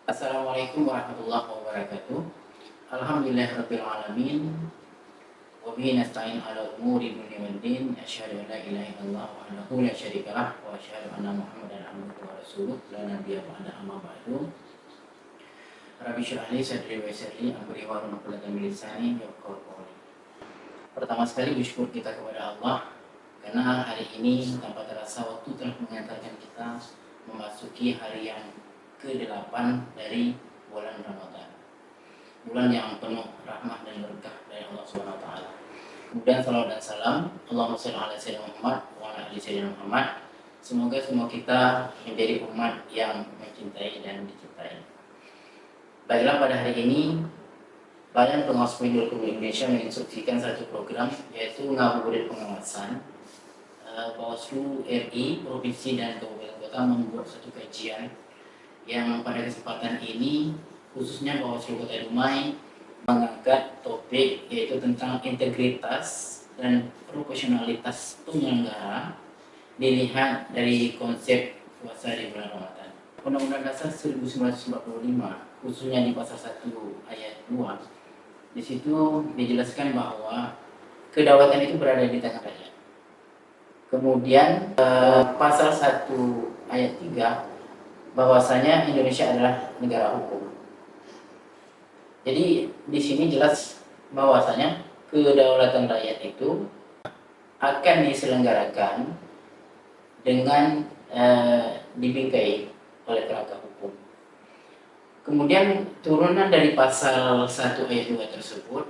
Assalamualaikum warahmatullahi wabarakatuh. Alhamdulillahirabbil alamin. Wa bihi nasta'in 'ala umuri dunya waddin. Asyhadu an la ilaha illallah wahdahu la syarikalah wa asyhadu anna Muhammadan abduhu wa rasuluh la nabiyya ba'da amma ba'du. Rabbi shrah li sadri wa yassir li amri wahlul 'uqdatam min lisani yafqahu qawli. Pertama sekali bersyukur kita kepada Allah karena hari ini tanpa terasa waktu telah mengantarkan kita memasuki hari yang ke-8 dari bulan Ramadan. Bulan yang penuh rahmat dan berkah dari Allah Subhanahu wa taala. Kemudian salawat dan salam Allahumma shalli ala sayyidina Muhammad wa ala ali sayyidina Muhammad. Semoga semua kita menjadi umat yang mencintai dan dicintai. Baiklah, pada hari ini Badan Pengawas Pemilu Republik Indonesia menginstruksikan satu program, yaitu ngabuburit pengawasan. Bawaslu RI, Provinsi dan Kabupaten Kota membuat satu kajian yang pada kesempatan ini khususnya Bawaslu Kota Dumai mengangkat topik yaitu tentang integritas dan profesionalitas penyelenggara dilihat dari konsep puasa di bulan Ramadan. Undang-Undang Dasar 1945 khususnya di pasal 1 ayat 2, di situ dijelaskan bahwa kedaulatan itu berada di tangan rakyat. Kemudian pasal 1 ayat 3 bahwasanya Indonesia adalah negara hukum. Jadi di sini jelas bahwasanya kedaulatan rakyat itu akan diselenggarakan dengan dibingkai oleh kerangka hukum. Kemudian turunan dari pasal 1 ayat 2 tersebut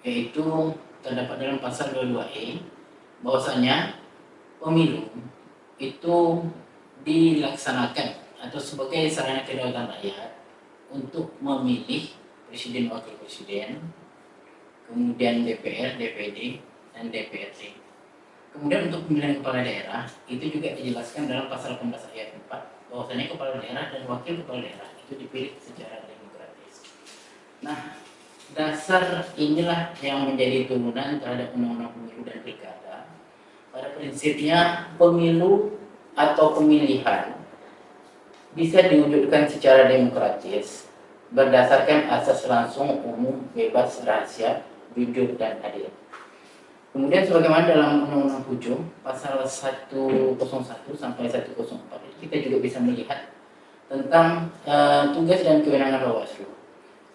yaitu terdapat dalam pasal 22E bahwasanya pemilu itu dilaksanakan atau sebagai sarana kedaulatan rakyat untuk memilih presiden, wakil presiden, kemudian DPR, DPD, dan DPRD. Kemudian untuk pemilihan kepala daerah itu juga dijelaskan dalam pasal 18 ayat 4 bahwasanya kepala daerah dan wakil kepala daerah itu dipilih secara demokratis. Nah, dasar inilah yang menjadi turunan terhadap undang-undang pemilu dan pilkada. Pada prinsipnya pemilu atau pemilihan bisa diwujudkan secara demokratis berdasarkan asas langsung, umum, bebas, rahasia, jujur, dan adil. Kemudian sebagaimana dalam Undang-Undang 7 pasal 101 sampai 104 itu kita juga bisa melihat tentang tugas dan kewenangan Bawaslu.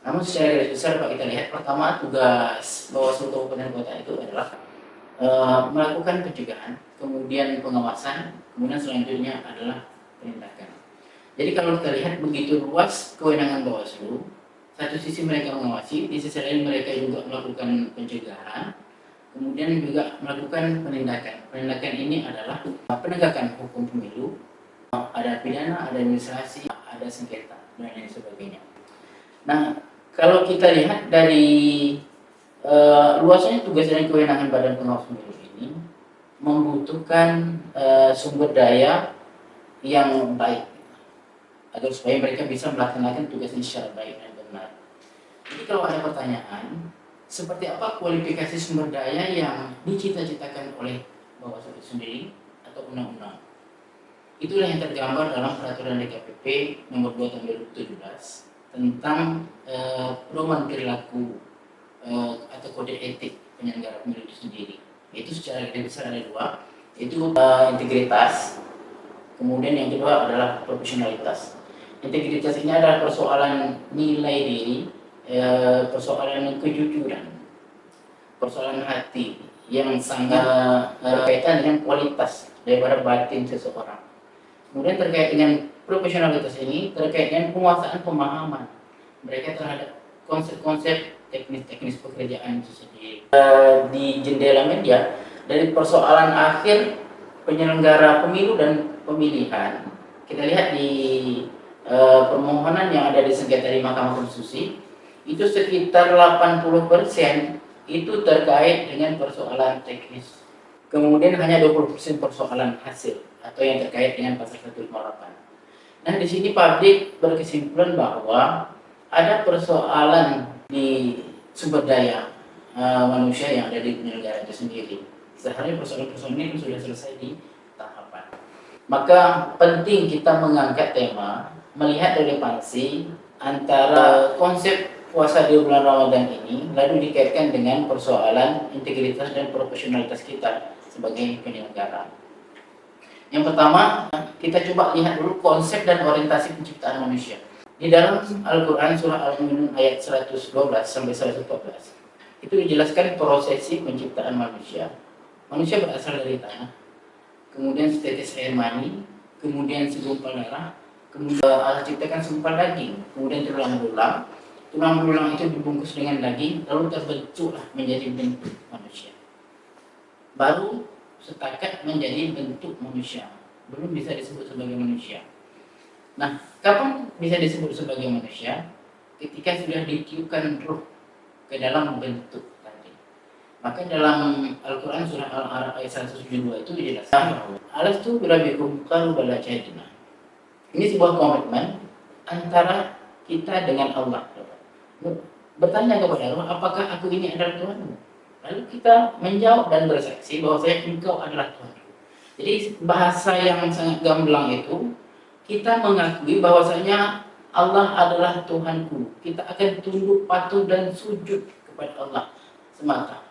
Namun secara garis besar Pak, kita lihat pertama tugas Bawaslu Kabupaten Kota itu adalah melakukan pencegahan, kemudian pengawasan, kemudian selanjutnya adalah penindakan. Jadi kalau kita lihat begitu luas kewenangan Bawaslu, satu sisi mereka mengawasi, di sisi lain mereka juga melakukan pencegahan, kemudian juga melakukan penindakan. Penindakan ini adalah penegakan hukum pemilu, ada pidana, ada administrasi, ada sengketa, dan lain sebagainya. Nah, kalau kita lihat dari luasnya tugas dan kewenangan Badan Pengawas Pemilu ini membutuhkan sumber daya yang baik agar supaya mereka bisa melaksanakan tugasnya secara baik dan benar. Jadi kalau ada pertanyaan, seperti apa kualifikasi sumber daya yang dicita-citakan oleh Bawaslu itu sendiri atau undang-undang? Itulah yang tergambar dalam peraturan DKPP nomor 2 tahun 2017 tentang pedoman perilaku atau kode etik penyelenggara pemilu itu sendiri. Itu secara garis besar ada dua, yaitu integritas, kemudian yang kedua adalah profesionalitas. Integritas ini adalah persoalan nilai diri, persoalan kejujuran, persoalan hati yang sangat berkaitan dengan kualitas daripada batin seseorang. Kemudian terkait dengan profesionalitas ini terkait dengan penguasaan pemahaman mereka terhadap konsep-konsep teknis-teknis pekerjaan itu sendiri. Di jendela media dari persoalan akhir penyelenggara pemilu dan pemilihan, kita lihat di permohonan yang ada di sengketa di Mahkamah Konstitusi itu sekitar 80% itu terkait dengan persoalan teknis. Kemudian hanya 20% persoalan hasil atau yang terkait dengan pasal 158. Nah, di sini publik berkesimpulan bahwa ada persoalan di sumber daya manusia yang ada di penyelenggara itu sendiri. Seharusnya persoalan-persoalan ini sudah selesai di tahapan. Maka penting kita mengangkat tema melihat relevansi antara konsep puasa di bulan Ramadan ini lalu dikaitkan dengan persoalan integritas dan profesionalitas kita sebagai penyelenggara. Yang pertama, kita coba lihat dulu konsep dan orientasi penciptaan manusia. Di dalam Al-Quran surah Al-Mu'minun ayat 112 sampai 114 itu dijelaskan prosesi penciptaan manusia. Manusia berasal dari tanah, kemudian setetes air mani, kemudian segumpal darah, kemudian Allah ciptakan segumpal daging, kemudian tulang belulang. Tulang belulang itu dibungkus dengan daging, lalu terbentuklah menjadi bentuk manusia. Baru setakat menjadi bentuk manusia, belum bisa disebut sebagai manusia. Nah, kapan bisa disebut sebagai manusia? Ketika sudah ditiupkan ruh ke dalam bentuk tadi. Maka dalam Al-Quran surah Al-A'raf ayat 172 itu dijelaskan, alastu birabbikum qalu bala syahidna. Ini sebuah komitmen antara kita dengan Allah. Bertanya kepada Allah, apakah aku ini adalah Tuhanmu? Lalu kita menjawab dan bersaksi bahwa engkau adalah Tuhan. Jadi bahasa yang sangat gamblang itu, kita mengakui bahwasanya Allah adalah Tuhanku. Kita akan tunduk patuh dan sujud kepada Allah semata.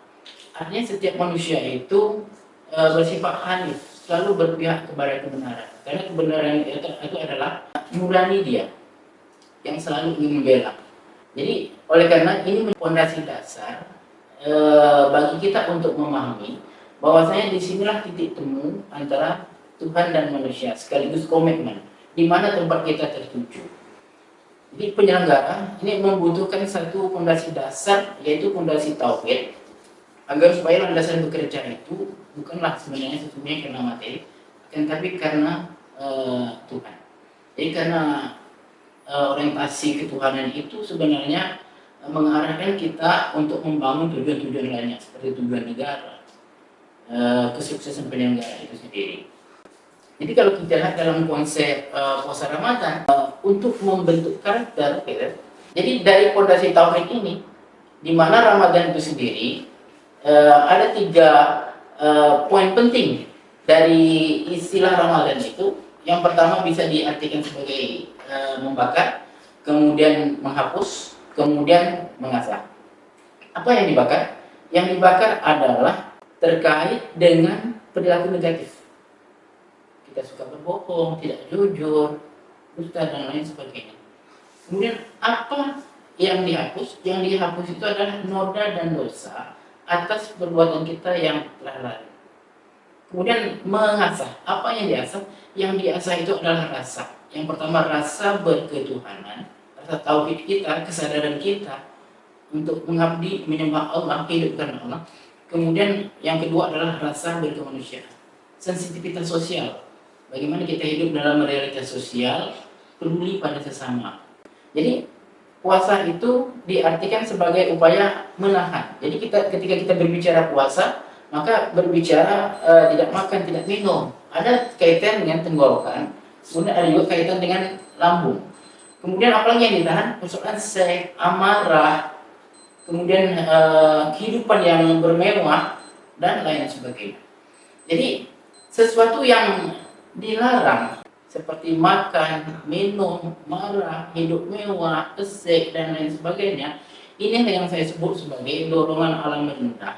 Artinya setiap manusia itu bersifat hanif, selalu berpihak kepada kebenaran. Karena kebenaran itu adalah nurani dia yang selalu ingin membela. Jadi oleh karena ini fondasi dasar bagi kita untuk memahami bahwasanya disinilah titik temu antara Tuhan dan manusia sekaligus komitmen di mana tempat kita tertuju. Jadi penyelenggara ini membutuhkan satu fondasi dasar, yaitu fondasi tauhid, agar supaya landasan bekerja itu bukanlah sebenarnya sesungguhnya karena materi, akan tapi karena Tuhan. Jadi karena orientasi ketuhanan itu sebenarnya mengarahkan kita untuk membangun tujuan-tujuan lainnya seperti tujuan negara, kesuksesan penyelenggara itu sendiri. Jadi kalau kita lihat dalam konsep puasa Ramadan untuk membentuk karakter, gitu. Jadi dari fondasi tauhid ini, di mana Ramadan itu sendiri ada 3 poin penting dari istilah Ramadan itu. Yang pertama bisa diartikan sebagai membakar, kemudian menghapus, kemudian mengasah. Apa yang dibakar? Yang dibakar adalah terkait dengan perilaku negatif. Kita suka berbohong, tidak jujur, dusta dan lain sebagainya. Kemudian apa yang dihapus? Yang dihapus itu adalah noda dan dosa atas perbuatan kita yang telah lalu. Kemudian mengasah. Apa yang diasah? Yang diasah itu adalah rasa. Yang pertama rasa berketuhanan, rasa tauhid kita, kesadaran kita untuk mengabdi, menyembah Allah, hidup karena Allah. Kemudian yang kedua adalah rasa berkemanusiaan, sensitivitas sosial. Bagaimana kita hidup dalam realitas sosial, peduli pada sesama. Jadi puasa itu diartikan sebagai upaya menahan. Jadi ketika kita berbicara puasa, maka berbicara tidak makan, tidak minum. Ada kaitan dengan tenggorokan, kemudian ada juga kaitan dengan lambung. Kemudian apalagi yang ditahan? Persoalan seks, amarah, kemudian kehidupan yang bermewah dan lain sebagainya. Jadi sesuatu yang dilarang seperti makan, minum, marah, hidup mewah, seks dan lain sebagainya, ini yang saya sebut sebagai dorongan alam rendah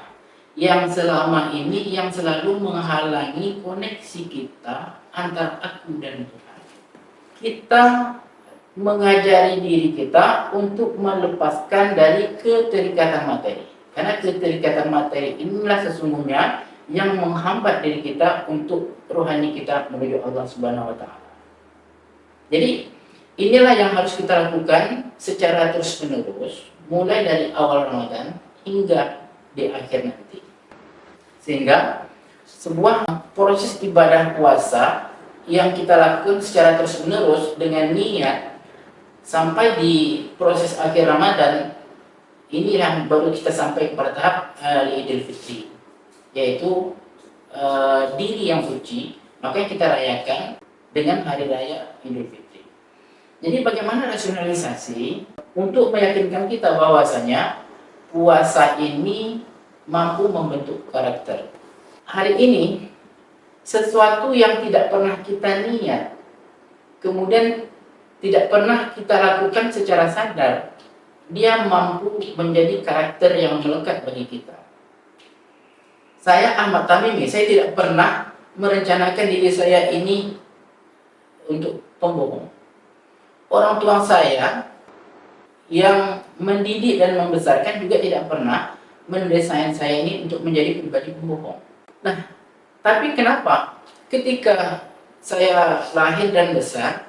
yang selama ini yang selalu menghalangi koneksi kita antara aku dan Tuhan. Kita mengajari diri kita untuk melepaskan dari keterikatan materi. Karena keterikatan materi inilah sesungguhnya yang menghambat diri kita untuk rohani kita menuju Allah Subhanahu wa taala. Jadi inilah yang harus kita lakukan secara terus-menerus mulai dari awal Ramadan hingga di akhir nanti. Sehingga sebuah proses ibadah puasa yang kita lakukan secara terus-menerus dengan niat sampai di proses akhir Ramadan ini yang baru kita sampai kepada tahap Idul Fitri, yaitu diri yang suci, maka kita rayakan dengan hari raya Idul Fitri. Jadi bagaimana rasionalisasi untuk meyakinkan kita bahwasanya puasa ini mampu membentuk karakter. Hari ini sesuatu yang tidak pernah kita niat, kemudian tidak pernah kita lakukan secara sadar, dia mampu menjadi karakter yang melekat bagi kita. Saya Ahmad Tamimi, saya tidak pernah merencanakan diri saya ini untuk pembohong. Orang tua saya yang mendidik dan membesarkan juga tidak pernah mendesain saya ini untuk menjadi pribadi pembohong. Nah, tapi kenapa ketika saya lahir dan besar,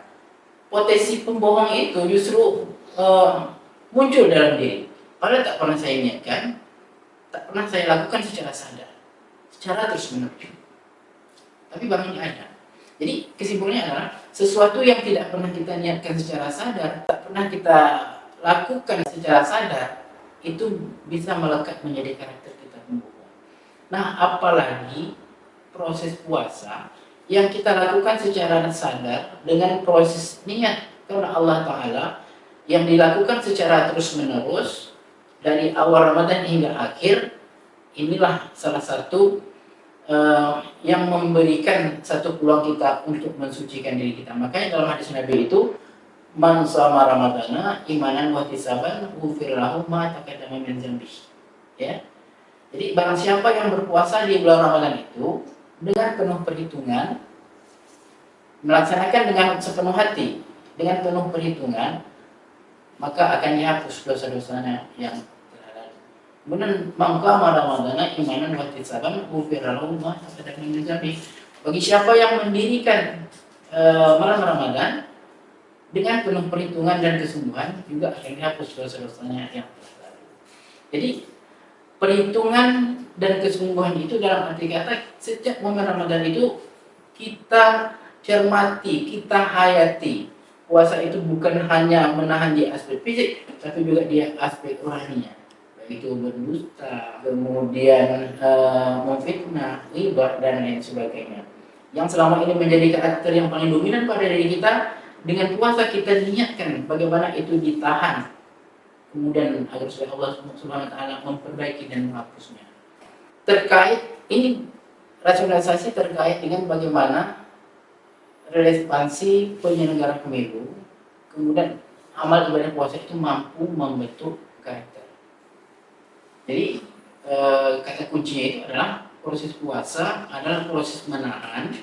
potensi pembohong itu justru muncul dalam diri. Padahal tak pernah saya niatkan, tak pernah saya lakukan secara sadar, secara terus menerus. Tapi barangnya ada. Jadi kesimpulannya adalah sesuatu yang tidak pernah kita niatkan secara sadar, tak pernah kita lakukan secara sadar, itu bisa melekat menjadi karakter kita pembohong. Nah, apalagi proses puasa yang kita lakukan secara sadar dengan proses niat karena Allah Ta'ala yang dilakukan secara terus menerus dari awal Ramadan hingga akhir. Inilah salah satu yang memberikan satu peluang kita untuk mensucikan diri kita. Makanya dalam hadis Nabi itu, man shama ramadhana imanan wa ihtisaban ghufira lahu ma taqaddama min dzambihi. Ya. Jadi barang siapa yang berpuasa di bulan Ramadan itu dengan penuh perhitungan, melaksanakan dengan sepenuh hati, dengan penuh perhitungan, maka akan dihapus dosa-dosanya yang terlalu. Kemudian mangkama ramadhana imanan wa ihtisaban ghufira lahu ma taqaddama min dzambihi. Bagi siapa yang mendirikan malam Ramadan dengan penuh perhitungan dan kesungguhan, juga akan dihapus dosa-dosanya yang telah lalu. Jadi perhitungan dan kesungguhan itu dalam arti kata sejak momen Ramadan itu kita cermati, kita hayati. Puasa itu bukan hanya menahan di aspek fisik, tapi juga di aspek rohaninya. Baik itu berdusta, kemudian memfitnah, ghibah, dan lain sebagainya. Yang selama ini menjadi karakter yang paling dominan pada diri kita, dengan puasa kita niatkan bagaimana itu ditahan, kemudian agar supaya Allah Subhanahu wa taala memperbaiki dan menghapusnya. Terkait ini rasionalisasi terkait dengan bagaimana relevansi penyelenggara pemilu, kemudian amal ibadah puasa itu mampu membentuk karakter. Jadi kata kuncinya itu adalah proses puasa adalah proses menahan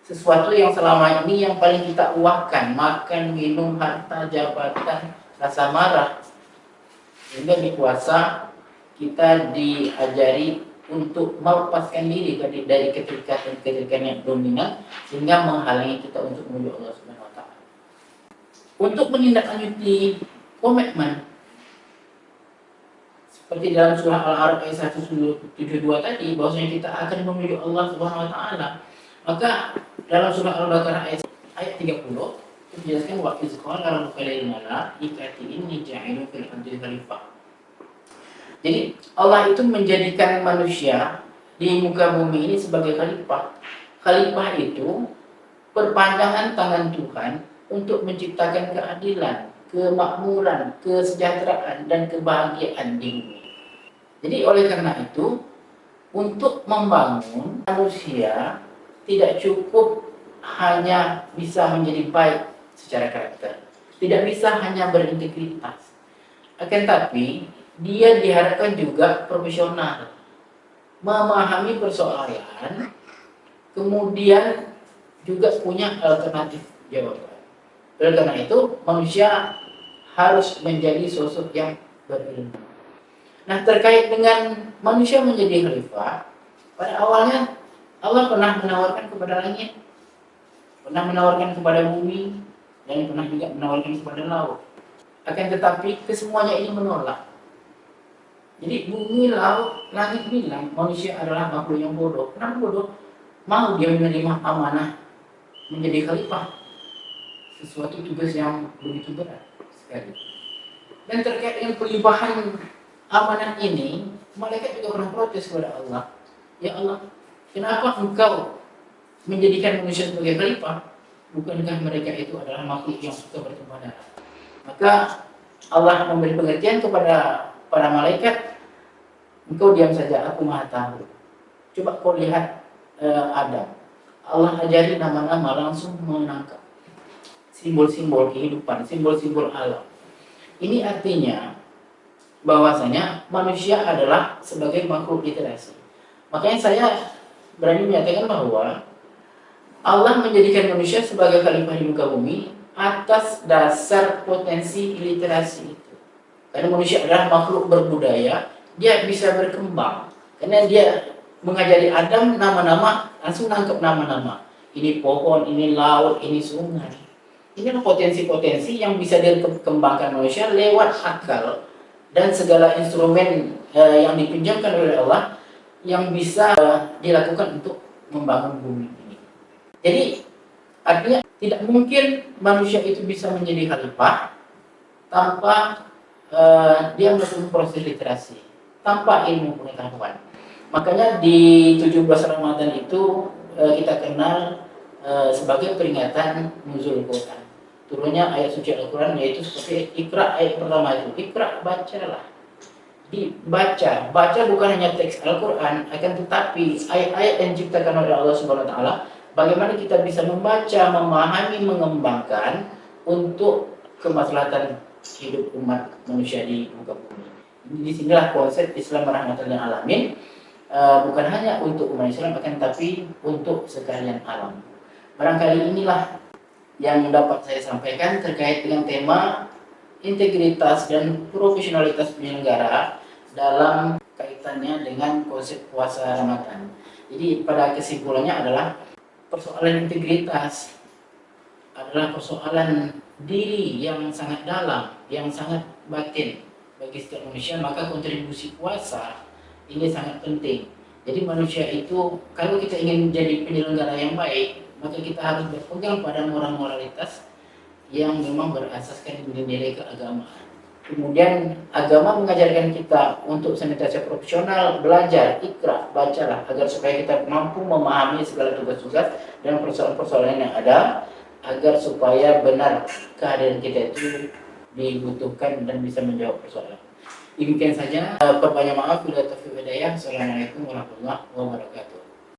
sesuatu yang selama ini yang paling kita uahkan, makan, minum, harta, jabatan, rasa marah. Sehingga di puasa kita diajari untuk melepaskan diri dari keterikatan yang dominan sehingga menghalangi kita untuk menuju Allah Subhanahu wa taala. Untuk menindaklanjuti komitmen seperti dalam surah Al-A'raf ayat 172 tadi, bahwasanya kita akan menuju Allah Subhanahu wa taala. Maka dalam surah Al-Baqarah ayat 30 dijelaskan wa iz qala rabbuka lil malaikati inni ja'ilun fil ardi khalifah. Jadi Allah itu menjadikan manusia di muka bumi ini sebagai khalifah. Khalifah itu perpanjangan tangan Tuhan untuk menciptakan keadilan, kemakmuran, kesejahteraan, dan kebahagiaan di bumi. Jadi oleh karena itu, untuk membangun manusia tidak cukup hanya bisa menjadi baik secara karakter, tidak bisa hanya berintegritas, akan tapi dia diharapkan juga profesional, memahami persoalan, kemudian juga punya alternatif jawaban. Oleh karena itu, manusia harus menjadi sosok yang berilmu. Nah, terkait dengan manusia menjadi khalifah, pada awalnya Allah pernah menawarkan kepada langit, pernah menawarkan kepada bumi, dan pernah juga menawarkan kepada laut. Akan tetapi kesemuanya ini menolak. Jadi bumi, laut, langit bilang manusia adalah makhluk yang bodoh. Kenapa bodoh? Mau dia menerima amanah menjadi khalifah, sesuatu tugas yang begitu berat sekali. Dan terkait dengan pelimpahan amanah ini, malaikat juga pernah protes kepada Allah. Ya Allah, kenapa engkau menjadikan manusia sebagai khalifah? Bukankah mereka itu adalah makhluk yang suka bertumpah darah? Maka Allah memberi pengertian kepada para malaikat, engkau diam saja, aku maha tahu. Coba kau lihat Adam, Allah ajari nama-nama langsung menangkap. simbol-simbol kehidupan, simbol-simbol alam. Ini artinya bahwasanya manusia adalah sebagai makhluk literasi. Makanya saya berani menyatakan bahwa Allah menjadikan manusia sebagai khalifah di muka bumi atas dasar potensi literasi itu. Karena manusia adalah makhluk berbudaya, dia bisa berkembang. Karena dia mengajari Adam nama-nama, langsung nangkep nama-nama. Ini pohon, ini laut, ini sungai. Ini potensi-potensi yang bisa dikembangkan manusia lewat akal dan segala instrumen yang dipinjamkan oleh Allah yang bisa dilakukan untuk membangun bumi ini. Jadi artinya tidak mungkin manusia itu bisa menjadi khalifah tanpa dia melakukan proses literasi, tanpa ilmu pengetahuan. Makanya di 17 Ramadan itu kita kenal sebagai peringatan nuzul Quran. Turunnya ayat suci Al-Quran, yaitu seperti Iqra, ayat pertama itu. Iqra, bacalah. Baca bukan hanya teks Al-Quran, akan tetapi ayat-ayat yang diciptakan oleh Allah Subhanahu wa taala, bagaimana kita bisa membaca, memahami, mengembangkan untuk kemaslahatan hidup umat manusia di muka bumi. Di sinilah konsep Islam rahmatan lil alamin, bukan hanya untuk umat Islam, akan tapi untuk sekalian alam. Barangkali inilah yang dapat saya sampaikan terkait dengan tema integritas dan profesionalitas penyelenggara dalam kaitannya dengan konsep puasa Ramadan. Jadi pada kesimpulannya adalah persoalan integritas adalah persoalan diri yang sangat dalam, yang sangat batin bagi setiap manusia, maka kontribusi puasa ini sangat penting. Jadi manusia itu, kalau kita ingin menjadi penyelenggara yang baik, maka kita harus berpegang pada moral-moralitas yang memang berasaskan nilai-nilai keagamaan. Kemudian agama mengajarkan kita untuk senantiasa profesional, belajar, ikra, bacalah, agar supaya kita mampu memahami segala tugas-tugas dan persoalan-persoalan yang ada, agar supaya benar kehadiran kita itu dibutuhkan dan bisa menjawab persoalan. Demikian saja, perbanyak maaf bila taufiq hidayah. Assalamualaikum warahmatullahi wabarakatuh.